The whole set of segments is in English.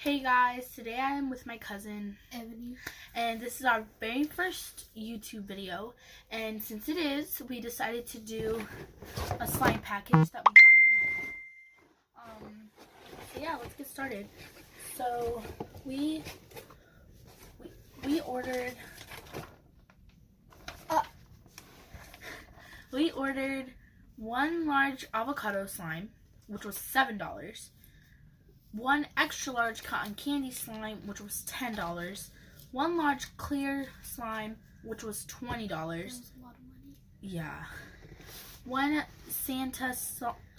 Hey guys, today I am with my cousin Ebony, and this is our very first YouTube video, and since it is, we decided to do a slime package that we got in the mail. So yeah, let's get started. So we ordered one large avocado slime, which was $7. One extra large cotton candy slime, which was $10. One large clear slime, which was $20. that was a lot of money. Yeah. One Santa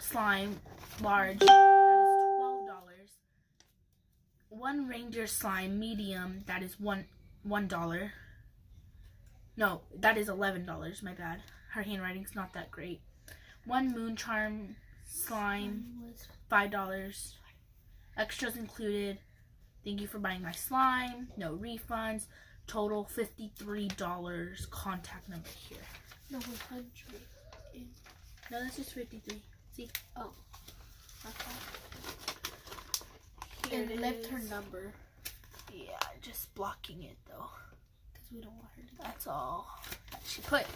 slime, large, that is $12. One Ranger slime, medium, that is $1. No, that is $11. My bad. Her handwriting's not that great. One Moon Charm slime, $5. Extras included. Thank you for buying my slime. No refunds. Total $53. Contact number here. No, 100. No, that's just 53. See? Oh. Okay. Here And it left is. her number. Yeah, just blocking it though. Because we don't want her to. That's all that she put.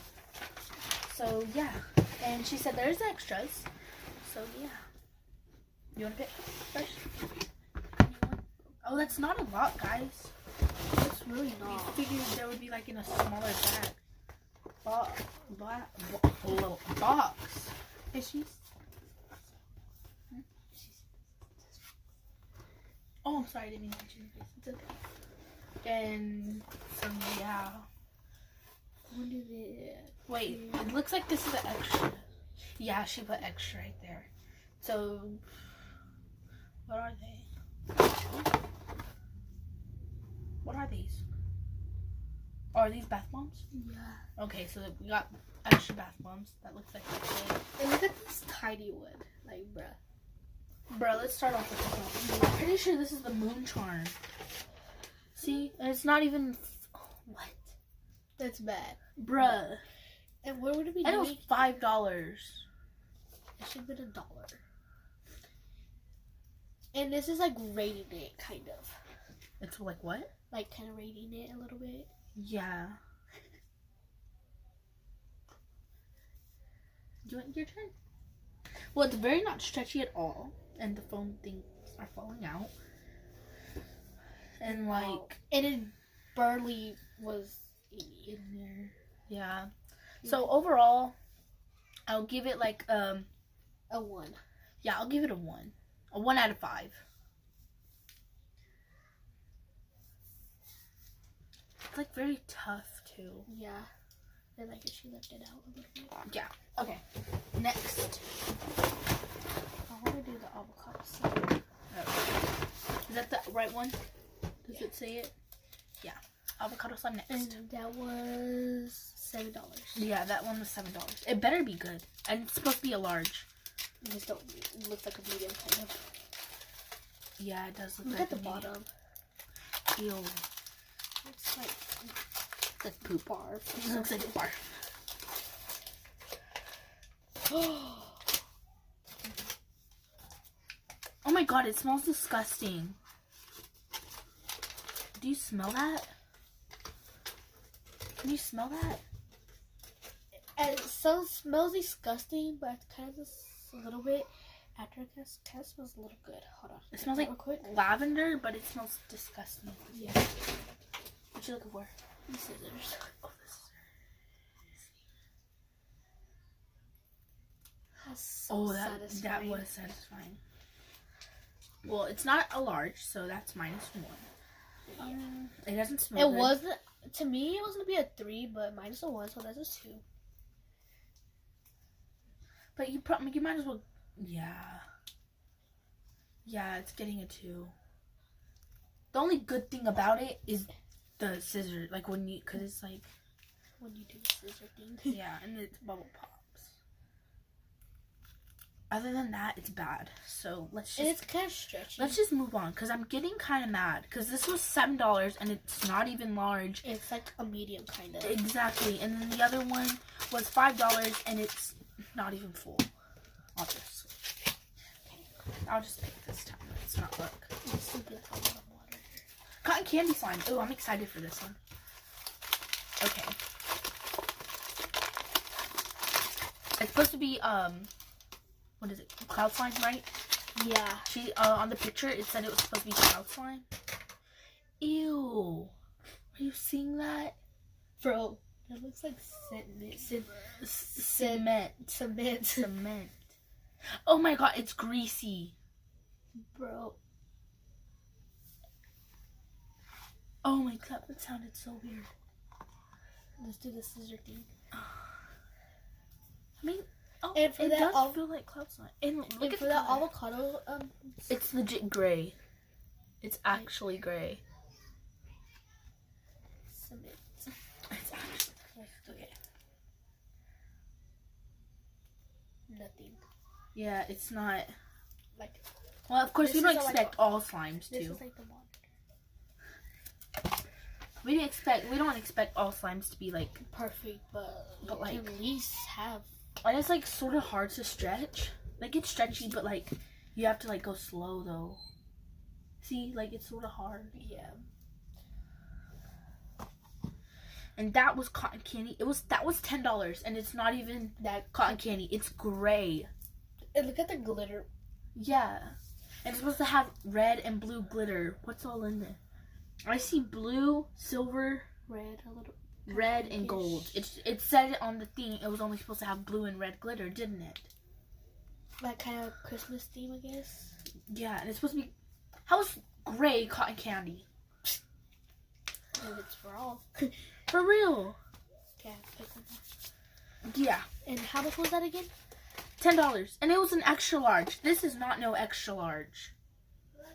So yeah. And she said there's extras. So yeah. You want to pick first? Oh, that's not a lot, guys. It's really not. We figured there would be like in a smaller bag. Box. Is she? Oh, I'm sorry, I didn't mean to hit you in the face. It's okay. And so yeah. When did it? Wait, it looks like this is an extra. Yeah, she put extra right there. So what are they? What are these? Oh, are these bath bombs? Yeah. Okay, so we got extra bath bombs. That looks like okay. And look at this tiny one. Like, bruh. Bro, let's start off with this one. I'm pretty sure this is the Moon Charm. See? And it's not even... What? That's bad. Bruh. And what would it be And it was doing? $5. It should have been $1. And this is like rating it, kind of. It's like what? Like kind of rating it a little bit. Yeah. Do you want your turn? Well, it's very not stretchy at all. And the foam things are falling out. And like... And it barely was in there. Yeah. So overall, I'll give it like a 1. Yeah, I'll give it a 1. A 1 out of 5. It's like very tough too. Yeah. I like it. She left it out a little bit. Yeah. Okay. Next. I want to do the avocado salad. Is that the right one? Does it say it? Yeah. Avocado salad next. And that was $7. Yeah, that one was $7. It better be good. And it's supposed to be a large. It just don't look like a medium kind of. Yeah, it does look Look like at the a medium. bottom. Ew. It's like poop barf. It looks like a barf. Oh my god, it smells disgusting. Do you smell that? Can you smell that? And it smells disgusting, but it's kind of just a little bit. After it kind of smells a little good. Hold on. It smells like real quick. lavender, but it smells disgusting. Yeah. What you looking for? The scissors. Oh, the scissors. That's so Oh, that satisfying. was satisfying. Well, it's not a large, so that's -1. It doesn't smell It good. wasn't, to me, it was going to be a 3, but minus a 1, so that's a 2. But you might as well. Yeah. Yeah, it's getting a 2. The only good thing about it is the scissors. Like when you, cause it's like When you do the scissor thing. yeah, and it's bubble pops. Other than that, it's bad. So let's And just it's kind of stretchy. let's just move on, cause I'm getting kind of mad, cause this was $7 and it's not even large. It's like a medium kind of. Exactly, and then the other one was $5 and it's not even full. Obviously. Okay. I'll just pick this time. Let's not look. It's stupid. cotton candy slime. Oh, I'm excited for this one. Okay. It's supposed to be, what is it? Cloud slime, right? Yeah. She, on the picture, it said it was supposed to be cloud slime. Ew. Are you seeing that? Bro, that looks like cement. Oh my god, it's greasy. Bro. Oh my god, that sounded so weird. Let's do the scissor thing. I mean, and for it that does feel like cloud slime. And look and at for the that color. avocado, It's legit gray. It's actually gray. cement. It's actually okay. Nothing. Yeah, it's not. Like. Well, of course, we don't like expect all slimes This to. is like the one. We don't expect all slimes to be like Perfect, but you like can at least have. and it's like sort of hard to stretch. Like it's stretchy, but like you have to like go slow though. See, like it's sort of hard. Yeah. And that was cotton candy. That was $10, and it's not even that cotton candy. It's gray. And look at the glitter. Yeah, and it's supposed to have red and blue glitter. What's all in there? I see blue, silver, Red, a little. red, and gold. It said on the thing it was only supposed to have blue and red glitter, didn't it? Like kind of Christmas theme, I guess. Yeah, and it's supposed to be. How is gray cotton candy? And it's for all. For real? Okay, pick one. Yeah. And how much was that again? $10, and it was an extra large. This is not no extra large.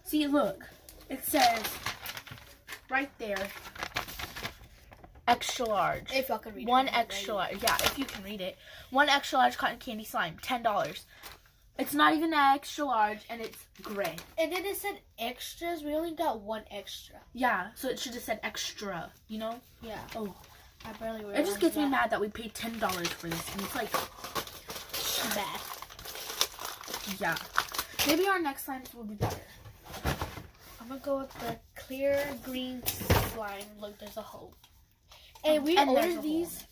See, look, it says right there, extra large. If y'all can read it. One extra large. Yeah, if you can read it. One extra large cotton candy slime, $10. It's not even an extra large, and it's gray. And then it said extras. We only got one extra. Yeah, so it should have said extra, you know? Yeah. Oh. I barely realized It just gets me that. mad that we paid $10 for this, and it's like, Bad. yeah. Maybe our next slimes will be better. I'm gonna go with the clear green slime. Look, there's a hole. And we And there's a ordered these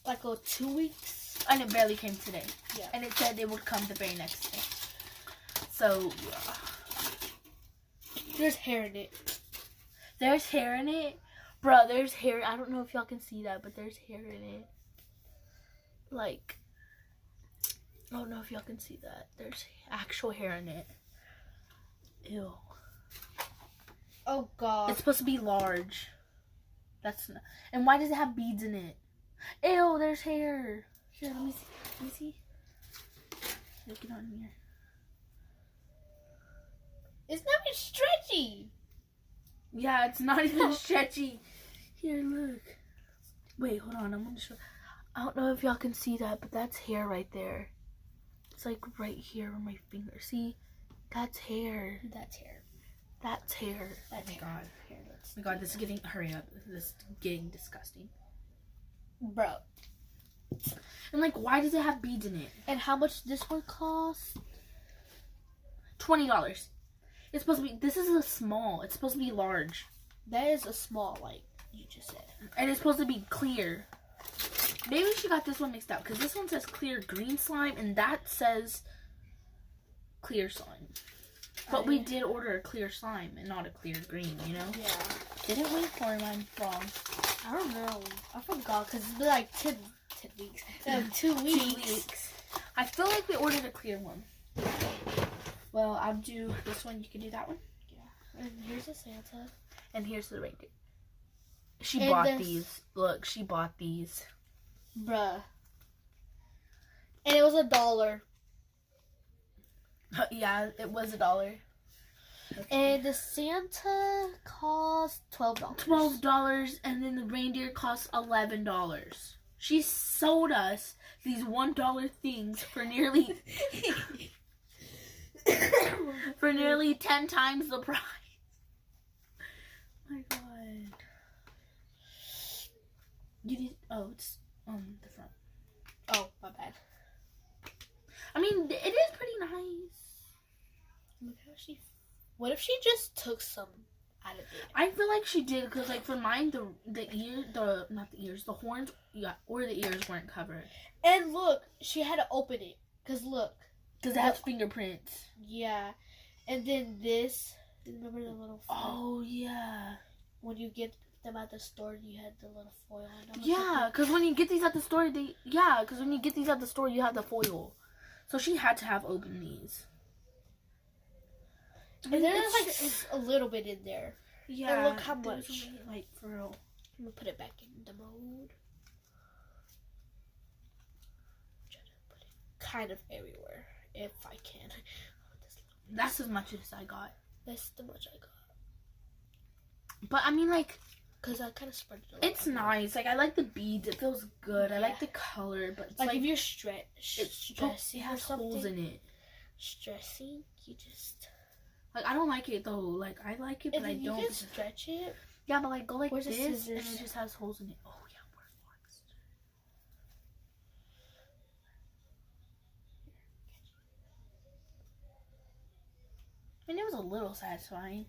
like 2 weeks. And it barely came today. Yeah. And it said it would come the very next day. So, yeah. There's hair in it. There's hair in it. Bro, there's hair. I don't know if y'all can see that, but there's hair in it. Like, I don't know if y'all can see that. There's actual hair in it. Ew. Oh god. It's supposed to be large. That's not. And why does it have beads in it? Ew, there's hair. Here, let me see. Let me see. Look it on here. It's not even stretchy. Yeah, it's not even stretchy. Here, look. Wait, hold on. I'm gonna show. I don't know if y'all can see that, but that's hair right there. It's like right here on my finger. See? That's hair. That's hair. That's hair. That's oh my hair. god. Here, let's Oh my god, this is getting. Hurry up. This is getting disgusting. Bro. And like, why does it have beads in it? And how much this one cost? $20. It's supposed to be. This is a small. It's supposed to be large. That is a small, like you just said. And it's supposed to be clear. Maybe she got this one mixed up because this one says clear green slime and that says clear slime. But we did order a clear slime and not a clear green, you know? Yeah. Didn't we? Or am I wrong? I don't know. I forgot because it's been like 10 weeks. 2 weeks. 2 weeks. I feel like we ordered a clear one. Well, I'll do this one. You can do that one. Yeah. And here's a Santa. And here's the reindeer. She And bought this- these. Look, she bought these. Bruh. And it was $1. Yeah, it was $1. And the Santa cost $12. $12, and then the reindeer cost $11. She sold us these $1 things for nearly 10 times the price. Oh my god. You did. Oh, it's on the front. Oh, my bad. I mean, it is pretty nice. Look how she. What if she just took some out of it. I feel like she did because, like, for mine, the horns, yeah, or the ears weren't covered. And look, she had to open it because look, Because it has fingerprints. Yeah, and then this. Remember the little foil? Oh yeah. When you get them at the store, you had the little foil on them. Yeah, because when you get these at the store, you have the foil. So she had to have opened these. And there's like a little bit in there. Yeah. And look how much. Like, for real. I'm gonna put it back in the mode. Try to put it kind of everywhere if I can. That's as much as I got. That's the much I got. But I mean, like, because I kind of spread it. It's nice. Like, I like the beads. It feels good. Yeah. I like the color, but it's like if you're stressing it has holes in it. Stressing, you just. Like, I don't like it though. Like, I like it, but I don't. You can stretch it. Yeah, but like, go like Where's this, the scissors? and it just has holes in it. Oh yeah, where's I mean, it was a little satisfying.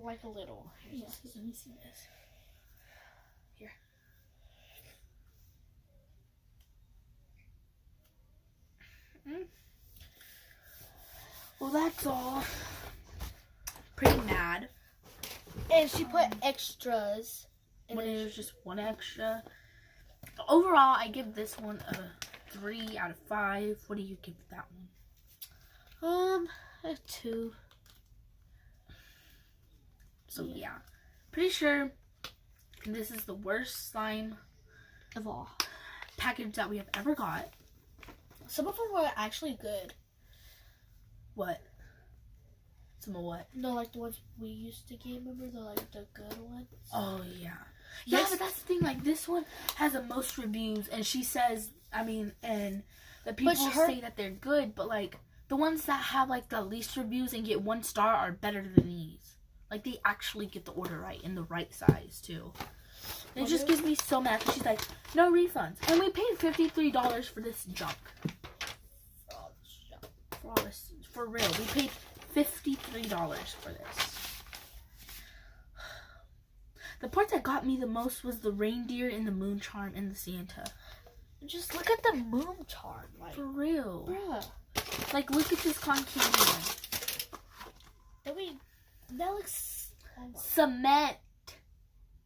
Like a little. Yeah, let me see this. Here. Well, that's all. Pretty mad. And she put extras. When it was just one extra. Overall, I give this one a 3 out of 5. What do you give that one? A 2. So yeah, pretty sure this is the worst slime of all package that we have ever got. Some of them were actually good. What? Some of what? No, like the ones we used to get. Remember the good ones? Oh yeah. Yeah, but that's the thing. Like, this one has the most reviews, and she says, I mean, and the people say that they're good, but like the ones that have like the least reviews and get 1 star are better than these. Like, they actually get the order right in the right size, too. And it just gives me so mad. She's like, no refunds. And we paid $53 for this junk. For real. We paid $53 for this. The part that got me the most was the reindeer and the moon charm and the Santa. Just look at the moon charm. Like, for real. Bruh. Like, look at this cotton candy one. That looks cement.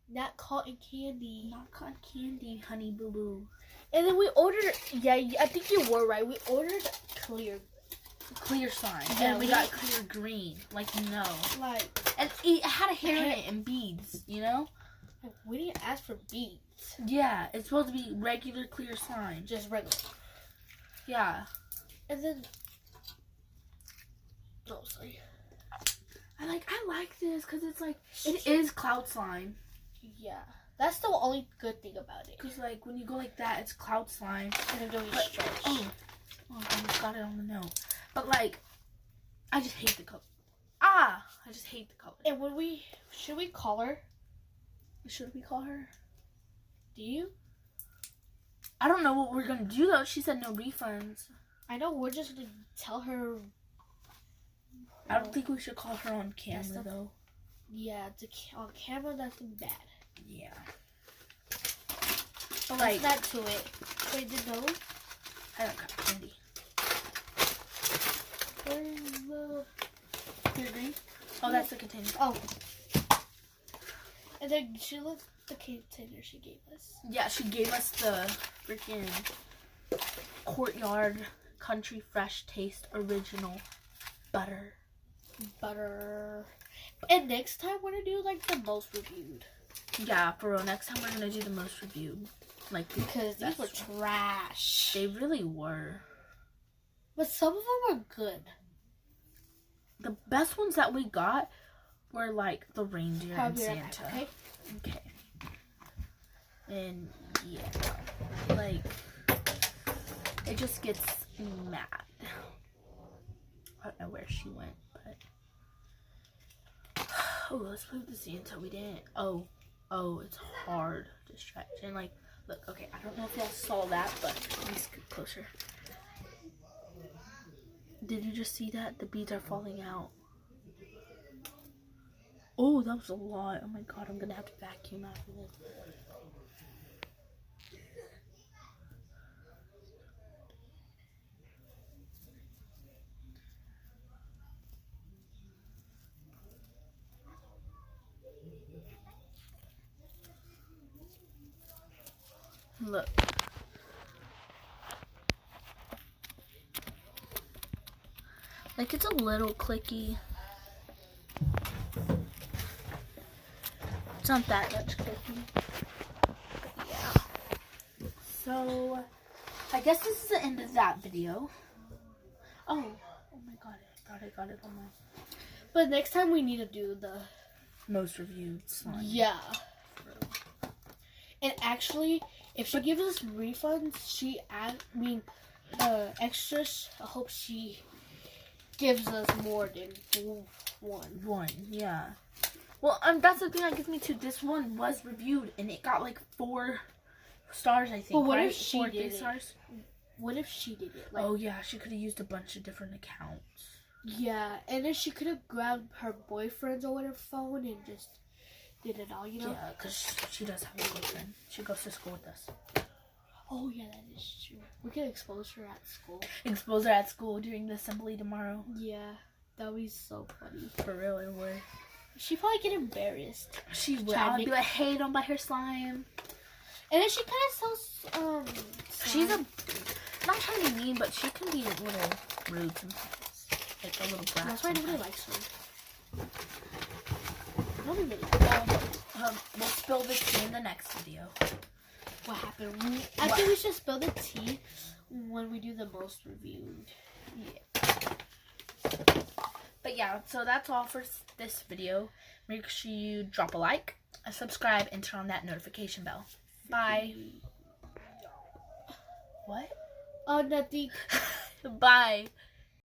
Not cotton candy. Not cotton candy, honey boo boo. And then we ordered. Yeah, I think you were right. We ordered clear slime. Yeah, and we got clear green. Like, no. Like, and it had a hair in it and beads. You know. We didn't ask for beads. Yeah, it's supposed to be regular clear slime. Just regular. Yeah. And then. Oh, sorry. I like this because it's like, it is cloud slime. Yeah. That's the only good thing about it. Because, like, when you go like that, it's cloud slime. And it don't stretch. Oh, I just got it on the note. But, like, I just hate the color. I just hate the color. And should we call her? Should we call her? Do you? I don't know what we're going to do, though. She said no refunds. I know, we're just going to tell her. I don't think we should call her on camera, though. Yeah, on camera, that's bad. Yeah. But like, let's not to it. Wait, the nose? I don't got candy. Where's the... Here, green? Oh, that's the container. Oh. And then she looked at the container she gave us. Yeah, she gave us the freaking Courtyard Country Fresh Taste Original Butter. And next time we're gonna do like the most reviewed. Yeah, for real. Next time we're gonna do the most reviewed. Like, because these were trash. They really were. But some of them were good. The best ones that we got were like the reindeer and Santa. Okay. And yeah, like, it just gets me mad. I don't know where she went, but oh, let's play with the Santa. We didn't. Oh, it's hard to stretch. And like, look, okay, I don't know if y'all saw that, but let me scoot closer. Did you just see that? The beads are falling out. Oh, that was a lot. Oh my god, I'm gonna have to vacuum after this. Look. Like, it's a little clicky. It's not that much clicky. But yeah. So, I guess this is the end of that video. Oh my god, I thought I got it on my But next time we need to do the most reviewed slime. Yeah. And actually, if she gives us refunds, extras, I hope she gives us more than one. Yeah. Well, that's the thing that gets me too. This one was reviewed and it got like 4 stars, I think. But what right? if she 4 did big it? stars? What if she did it? Like, Oh yeah, she could have used a bunch of different accounts. yeah, and then she could have grabbed her boyfriend's or whatever phone and just did it all, you know? Yeah, because she does have a boyfriend. She goes to school with us. Oh yeah, that is true. We could expose her at school. Expose her at school during the assembly tomorrow. Yeah, that would be so funny. For real, it would. She'd probably get embarrassed. She would. I would be like, hey, don't buy her slime. And then she kind of sells, She's not trying to be mean, but she can be a little rude sometimes. Like a little brat. That's why nobody likes her. Nobody really We'll spill the tea in the next video. What happened? I think we should spill the tea when we do the most reviewed. Yeah. But yeah, so that's all for this video. Make sure you drop a like, subscribe, and turn on that notification bell. Bye. What? Oh, nothing. Bye.